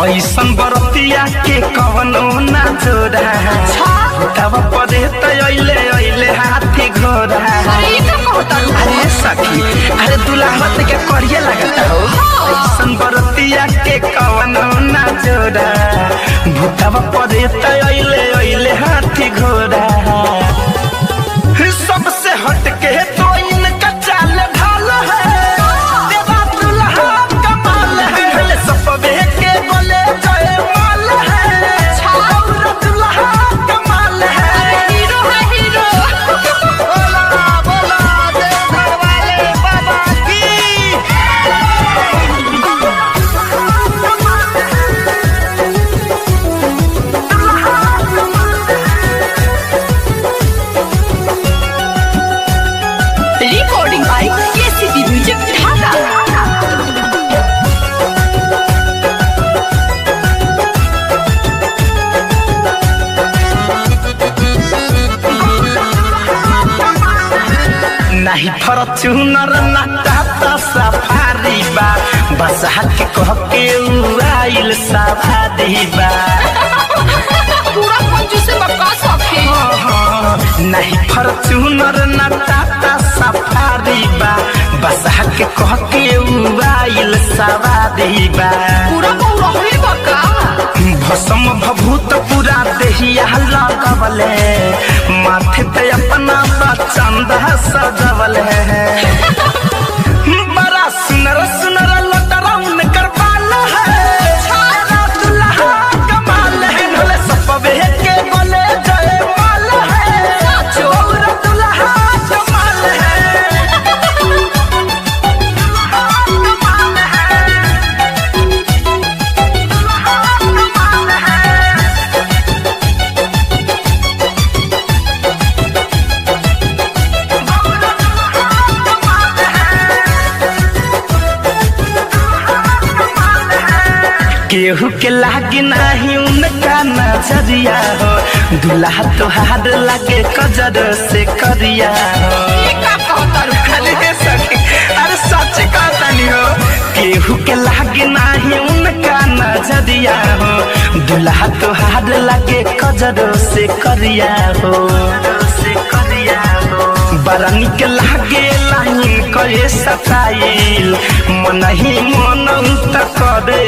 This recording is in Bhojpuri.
ऐसन बरतिया के कवनो ना जोड़ा तब पदे तो अइले अइले हाथी घोड़ा। अरे सखी अरे दुल्हा के करिए लगता हो ऐसन बरतिया के कवनो ना जोड़ा भूतवा पदे तो अइले अइले हाथी घोड़ा। सबसे हटके तो इनका चाल ढाल है देवा दुल्हा कमाल है सबे के बोले जय माल है छाउर दुल्हा कमाल है हीरो है हीरो। बोला बोला देवघर वाले बाबा की। रिकॉर्डिंग बाय केसीपी म्यूजिक ढाका। नहीं फॉर्च्यूनर ना टाटा सफारी बा बस हक कह के आइल सवारी बा। पूरा पंजू से बका सखी नहीं फॉर्च्यूनर ना टाटा सफारी बा बस हक कह के आइल सवारी बा। पूरा बहुरही बका भसम भभूत पूरा देहिया लगवले माथे पे अपना चंदा सजवले बड़ा सुनर सुनर लटरा उनकर बाल है छाया दुल्हा कमाल है भले सबे के बोले जय माल है चोर दुल्हा कमाल है कमाल है कमाल है। केहू के लागी नहीं उनका नजरिया हो दुल्हा तोहार लागे कजर से करिया हो। अरे सखी अरे सच कहतानी हो केहू के लागी नहीं उनका नजरिया हो दुल्हा तोहार लागे कजर से करिया हो से करिया हो। बड़ा निक लागे लाइन करे सताइल मन ही मन त करे